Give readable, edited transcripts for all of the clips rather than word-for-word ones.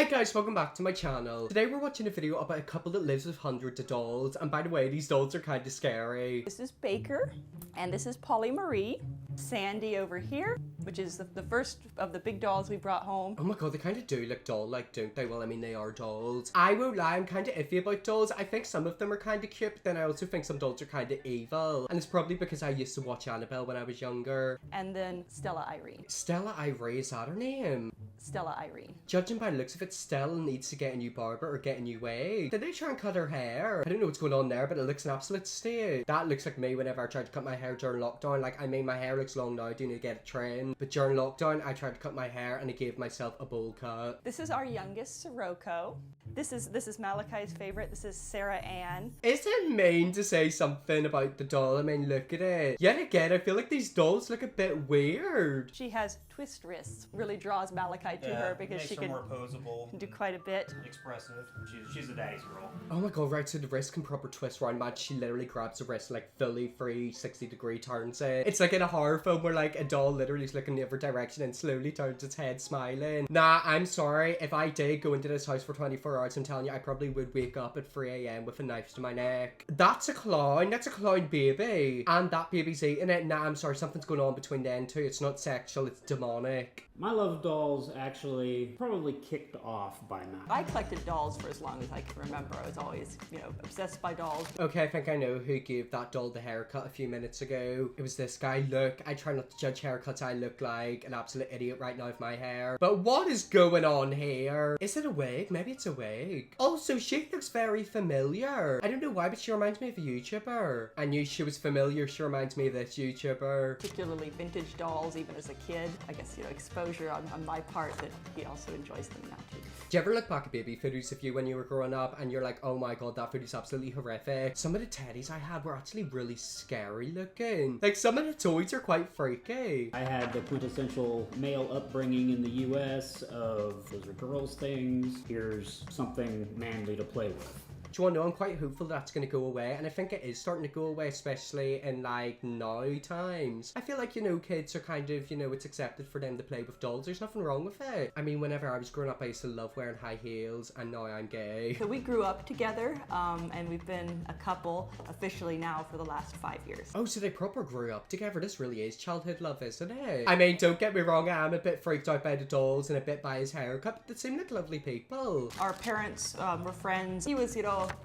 Hi guys, welcome back to my channel. Today we're watching a video about a couple that lives with hundreds of dolls, and by the way, these dolls are kind of scary. This is Baker, and this is Polly Marie. Sandy over here, which is the first of the big dolls we brought home. Oh my god, they kind of do look doll-like, don't they? Well, I mean, they are dolls. I won't lie, I'm kind of iffy about dolls. I think some of them are kind of cute, but then I also think some dolls are kind of evil. And it's probably because I used to watch Annabelle when I was younger. And then Stella Irene. Stella Irene, is that her name? Stella Irene. Judging by the looks of it, Stella needs to get a new barber or get a new wig. Did they try and cut her hair? I don't know what's going on there, but it looks an absolute state. That looks like me whenever I tried to cut my hair during lockdown. Like, I mean, my hair looks long now, I do need to get it trimmed. But during lockdown, I tried to cut my hair and I gave myself a bowl cut. This is our youngest, Sirocco. This is Malachi's favorite. This is Sarah Ann. Is it mean to say something about the doll? I mean, look at it. Yet again, I feel like these dolls look a bit weird. She has twist wrists. Really draws Malachi to her because she can more posable, do quite a bit. expressive. She's a daddy's girl. Oh my god, right, so the wrist can proper twist around, man. She literally grabs the wrist like fully 360-degree turns it. It's like in a horror film where like a doll literally is looking the other direction and slowly turns its head smiling. Nah, I'm sorry. If I did go into this house for 24 hours, I'm telling you, I probably would wake up at 3 AM with a knife to my neck. That's a clown. That's a clown baby. And that baby's eating it. Nah, I'm sorry. Something's going on between them two. It's not sexual. It's demonic. My love of dolls actually probably kicked off by now. I collected dolls for as long as I can remember. I was always, obsessed by dolls. Okay, I think I know who gave that doll the haircut a few minutes ago. It was this guy. Look, I try not to judge haircuts. I look like an absolute idiot right now with my hair. But what is going on here? Is it a wig? Maybe it's a wig. Also, she looks very familiar. I don't know why, but she reminds me of a YouTuber. I knew she was familiar. She reminds me of this YouTuber. Particularly vintage dolls, even as a kid. I guess, exposure on my part that he also enjoys them now too. Do you ever look back at baby photos of you when you were growing up and you're like, oh my god, that photo's absolutely horrific? Some of the teddies I had were actually really scary looking. Like, some of the toys are quite freaky. I had the quintessential male upbringing in the US of those are girls things, here's something manly to play with. Do you want to know, I'm quite hopeful that's going to go away, and I think it is starting to go away, especially in like now times. I feel like, kids are kind of, it's accepted for them to play with dolls. There's nothing wrong with it. I mean, whenever I was growing up, I used to love wearing high heels, and now I'm gay. So we grew up together, and we've been a couple officially now for the last 5 years. Oh, so they proper grew up together. This really is childhood love, isn't it? I mean, don't get me wrong, I am a bit freaked out by the dolls and a bit by his haircut, but they seem like lovely people. Our parents were friends. He was,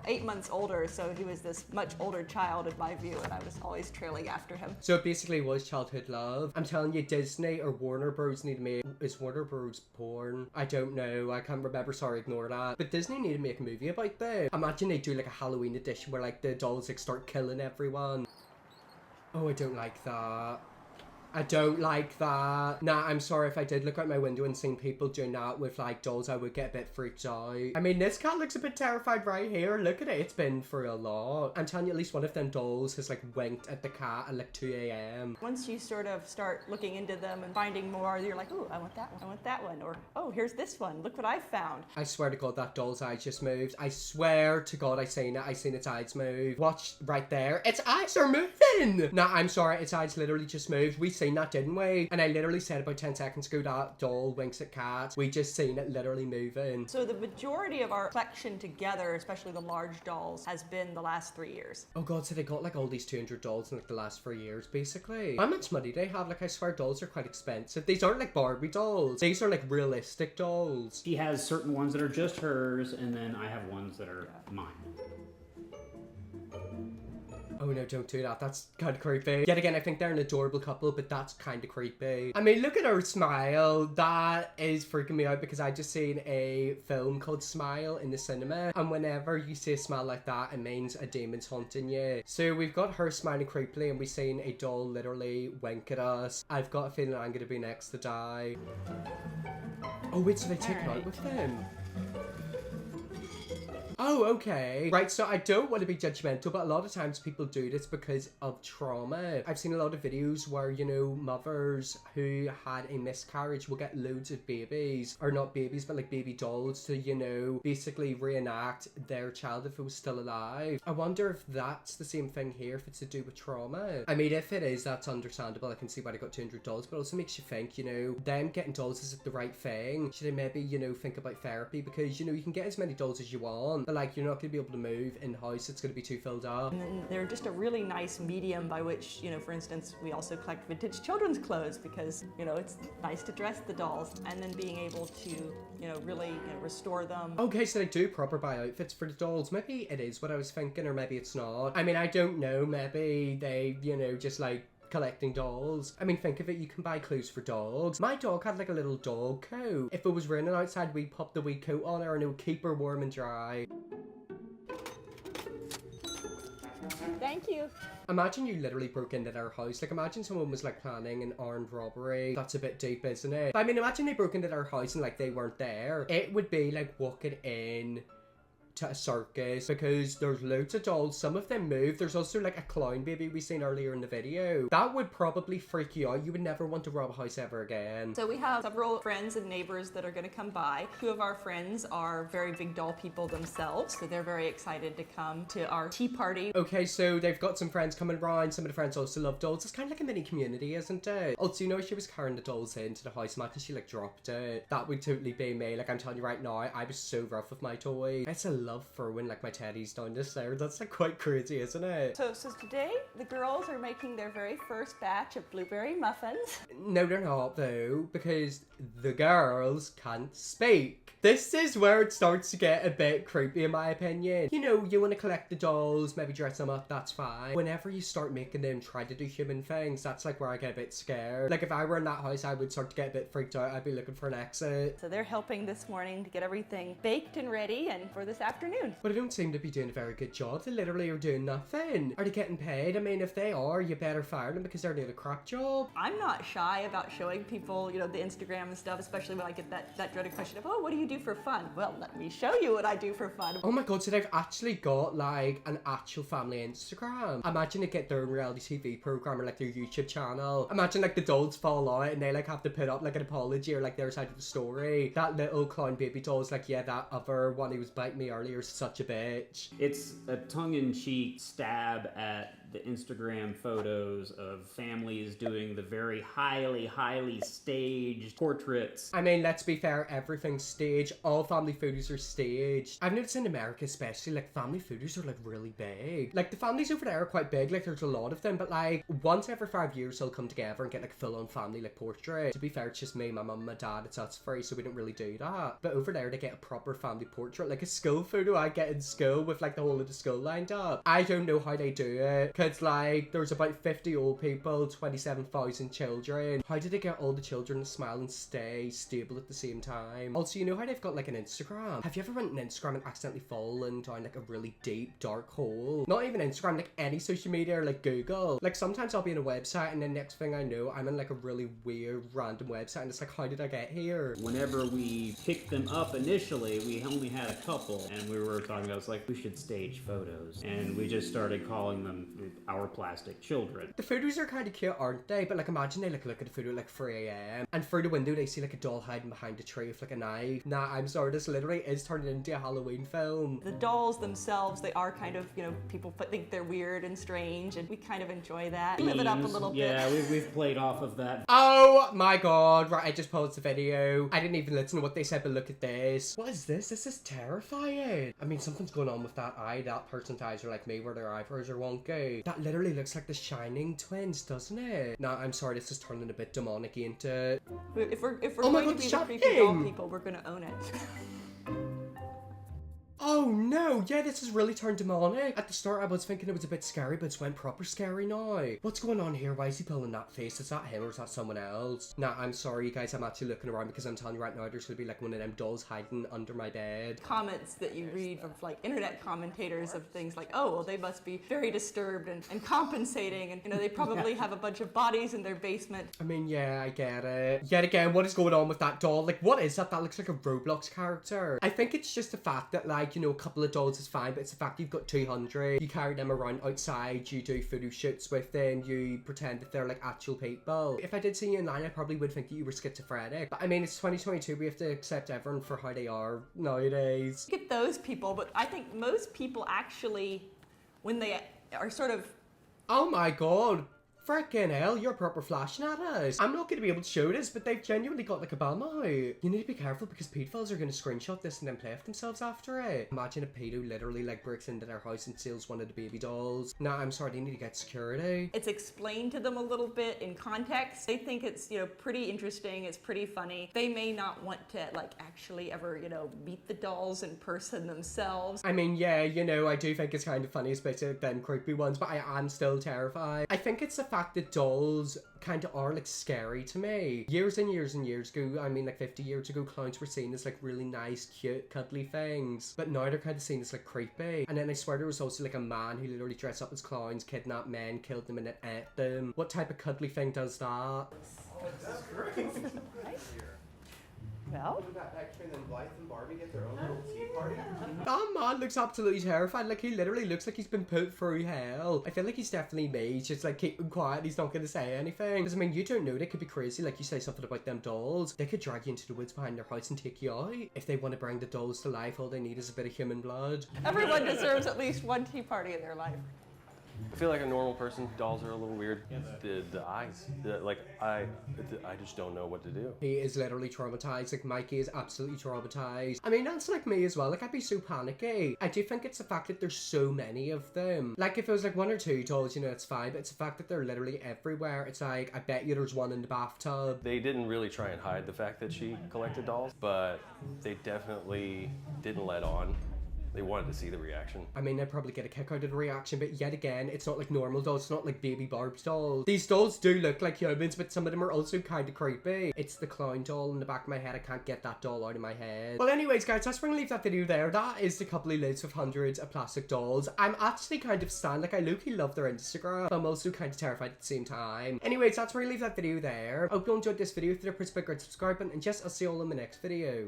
8 months older, so he was this much older child in my view, and I was always trailing after him. So it basically was childhood love. I'm telling you, Disney or Warner Bros. Need to make... Is Warner Bros. Porn? I don't know. I can't remember. Sorry, ignore that. But Disney need to make a movie about that. Imagine they do like a Halloween edition where like the dolls like start killing everyone. Oh, I don't like that. I don't like that. Nah, I'm sorry, if I did look out my window and seen people doing that with like dolls, I would get a bit freaked out. I mean, this cat looks a bit terrified right here. Look at it. It's been through a lot. I'm telling you, at least one of them dolls has like winked at the cat at like 2 AM. Once you sort of start looking into them and finding more, you're like, oh, I want that one. I want that one. Or, oh, here's this one. Look what I found. I swear to God, that doll's eyes just moved. I swear to God, I seen it. I seen its eyes move. Watch right there. Its eyes are moving. Nah, I'm sorry. Its eyes literally just moved. We seen that, didn't we? And I literally said about 10 seconds ago that doll winks at cats. We just seen it literally moving. So the majority of our collection together, especially the large dolls, has been the last 3 years. Oh God, so they got like all these 200 dolls in like the last 3 years, basically. How much money do they have? Like, I swear dolls are quite expensive. These aren't like Barbie dolls. These are like realistic dolls. She has certain ones that are just hers, and then I have ones that are mine. Oh no, don't do that. That's kind of creepy. Yet again, I think they're an adorable couple, but that's kind of creepy. I mean, look at her smile. That is freaking me out because I just seen a film called Smile in the cinema. And whenever you see a smile like that, it means a demon's haunting you. So we've got her smiling creepily and we've seen a doll literally wink at us. I've got a feeling I'm going to be next to die. Oh wait, so they take it out with them? Oh, okay. Right, so I don't want to be judgmental, but a lot of times people do this because of trauma. I've seen a lot of videos where, you know, mothers who had a miscarriage will get loads of babies, or not babies, but like baby dolls to, you know, basically reenact their child if it was still alive. I wonder if that's the same thing here, if it's to do with trauma. I mean, if it is, that's understandable. I can see why they got 200 dolls, but it also makes you think, you know, them getting dolls, is it the right thing? Should I maybe, you know, think about therapy? Because, you know, you can get as many dolls as you want, but like, you're not going to be able to move in the house. It's going to be too filled up. And then they're just a really nice medium by which, you know, for instance, we also collect vintage children's clothes because, you know, it's nice to dress the dolls, and then being able to, you know, really, you know, restore them. Okay, so they do proper buy outfits for the dolls. Maybe it is what I was thinking, or maybe it's not. I mean, I don't know. Maybe they, you know, just like collecting dolls. I mean, think of it, you can buy clothes for dogs. My dog had like a little dog coat. If it was raining outside, we'd pop the wee coat on her and it would keep her warm and dry. Thank you. Imagine you literally broke into their house. Like, imagine someone was like planning an armed robbery. That's a bit deep, isn't it? But I mean, imagine they broke into their house and like they weren't there. It would be like walking in to a circus because there's loads of dolls. Some of them move. There's also like a clown baby we seen earlier in the video. That would probably freak you out. You would never want to rob a house ever again. So we have several friends and neighbors that are going to come by. Two of our friends are very big doll people themselves, so they're very excited to come to our tea party. Okay, so they've got some friends coming around. Some of the friends also love dolls. It's kind of like a mini community, isn't it? Also, you know, she was carrying the dolls into the house. Imagine she like dropped it. That would totally be me. Like, I'm telling you right now, I was so rough with my toys. It's a love for when like my teddies down the stairs. That's like quite crazy, isn't it? So today the girls are making their very first batch of blueberry muffins. No, they're not though, because the girls can't speak. This is where it starts to get a bit creepy in my opinion. You know, you want to collect the dolls, maybe dress them up, that's fine. Whenever you start making them try to do human things, that's like where I get a bit scared. Like if I were in that house, I would start to get a bit freaked out. I'd be looking for an exit. So they're helping this morning to get everything baked and ready and for this afternoon. But they don't seem to be doing a very good job. They literally are doing nothing. Are they getting paid? I mean, if they are, you better fire them because they're doing a crap job. I'm not shy about showing people, you know, the Instagram and stuff, especially when I get that dreaded question of, oh, what do you do for fun? Well, let me show you what I do for fun. Oh my god, so they've actually got like an actual family Instagram. Imagine they get their own reality TV program or like their YouTube channel. Imagine like the dolls fall out and they like have to put up like an apology or like their side of the story. That little clown baby doll's like, yeah, that other one who was biting me earlier is such a bitch. It's a tongue-in-cheek stab at the Instagram photos of families doing the very highly staged portraits. I mean, let's be fair, everything's staged. All family photos are staged. I've noticed in America especially, like, family photos are, like, really big. Like, the families over there are quite big, like, there's a lot of them, but, like, once every 5 years they'll come together and get, like, full-on family, like, portrait. To be fair, it's just me, my mum, my dad, it's us three, so we don't really do that. But over there, they get a proper family portrait, like a school photo I get in school with, like, the whole of the school lined up. I don't know how they do it, because, like, there's about 50 old people, 27,000 children. How do they get all the children to smile and stay stable at the same time? Also, you know how they've got, like, an Instagram? Have you ever went on Instagram and accidentally fallen down, like, a really deep, dark hole? Not even Instagram, like, any social media or, like, Google. Like, sometimes I'll be in a website and then next thing I know, I'm in, like, a really weird, random website and it's like, how did I get here? Whenever we picked them up initially, we only had a couple, and we were talking about, it's like, we should stage photos. And we just started calling them our plastic children. The photos are kind of cute, aren't they? But, like, imagine they, like, look at the photo at, like, 3 a.m. and through the window they see, like, a doll hiding behind a tree with, like, a knife. Nah, I'm sorry, this literally is turning into a Halloween film. The dolls themselves, they are kind of, you know, people think they're weird and strange, and we kind of enjoy that. Live it up a little bit. Yeah, we've played off of that. Oh my god, right, I just paused the video. I didn't even listen to what they said, but look at this. What is this? This is terrifying. I mean, something's going on with that eye. That person's eyes are like me, where their eyebrows are wonky. That literally looks like the Shining twins, doesn't it? Nah, I'm sorry, this is turning a bit demonic into. If we're Oh my going God, to be the shut creepy doll him! people, we're going to own it. Oh no, no, yeah, this has really turned demonic. At the start, I was thinking it was a bit scary, but it's went proper scary now. What's going on here? Why is he pulling that face? Is that him or is that someone else? Nah, I'm sorry, you guys. I'm actually looking around because I'm telling you right now, there's gonna be like one of them dolls hiding under my bed. Comments that you read of like internet commentators of things like, oh, well, they must be very disturbed and compensating, and you know, they probably have a bunch of bodies in their basement. I mean, yeah, I get it. Yet again, what is going on with that doll? Like, what is that? That looks like a Roblox character. I think it's just the fact that, like, you know, a couple of dolls is fine, but it's the fact you've got 200. You carry them around outside, you do photo shoots with them, you pretend that they're like actual people. If I did see you in line, I probably would think that you were schizophrenic. But I mean, it's 2022. We have to accept everyone for how they are nowadays. Look at those people, but I think most people actually, when they are sort of... Oh my god. Frickin' hell, you're proper flashing at us. I'm not going to be able to show this, but they've genuinely got like a bum out. You need to be careful because pedophiles are going to screenshot this and then play with themselves after it. Imagine a pedo literally like breaks into their house and steals one of the baby dolls. Nah, I'm sorry, they need to get security. It's explained to them a little bit in context. They think it's, you know, pretty interesting, it's pretty funny. They may not want to like actually ever, you know, meet the dolls in person themselves. I mean, yeah, you know, I do think it's kind of funny, especially them creepy ones, but I am still terrified. I think it's the fact that dolls kind of are like scary to me. Years and years and years ago, I mean like 50 years ago, clowns were seen as like really nice, cute, cuddly things. But now they're kind of seen as like creepy. And then I swear there was also like a man who literally dressed up as clowns, kidnapped men, killed them and then ate them. What type of cuddly thing does that? That's great. Well, Blythe and Barbie get their own little tea party. That man looks absolutely terrified. Like, he literally looks like he's been put through hell. I feel like he's definitely me. He's just like keeping quiet. He's not going to say anything. Because, I mean, you don't know. They could be crazy. Like, you say something about them dolls. They could drag you into the woods behind their house and take you out. If they want to bring the dolls to life, all they need is a bit of human blood. everyone deserves at least one tea party in their life. I feel like a normal person. Dolls are a little weird. The eyes, I just don't know what to do. He is literally traumatized. Like, Mikey is absolutely traumatized. I mean, that's like me as well. Like, I'd be so panicky. I do think it's the fact that there's so many of them. Like, if it was like one or two dolls, you know, it's fine. But it's the fact that they're literally everywhere. It's like, I bet you there's one in the bathtub. They didn't really try and hide the fact that she collected dolls, but they definitely didn't let on. They wanted to see the reaction. I mean, I'd probably get a kick out of the reaction, but yet again, it's not like normal dolls. It's not like baby Barb's dolls. These dolls do look like humans, but some of them are also kind of creepy. It's the clown doll in the back of my head. I can't get that doll out of my head. Well, anyways, guys, that's where I'm gonna leave that video there. That is the couple of lids of hundreds of plastic dolls. I'm actually kind of stan. Like, I low-key love their Instagram, but I'm also kind of terrified at the same time. Anyways, that's where I leave that video there. I hope you enjoyed this video. If you did, press the big red subscribe button, and yes, I'll see you all in the next video.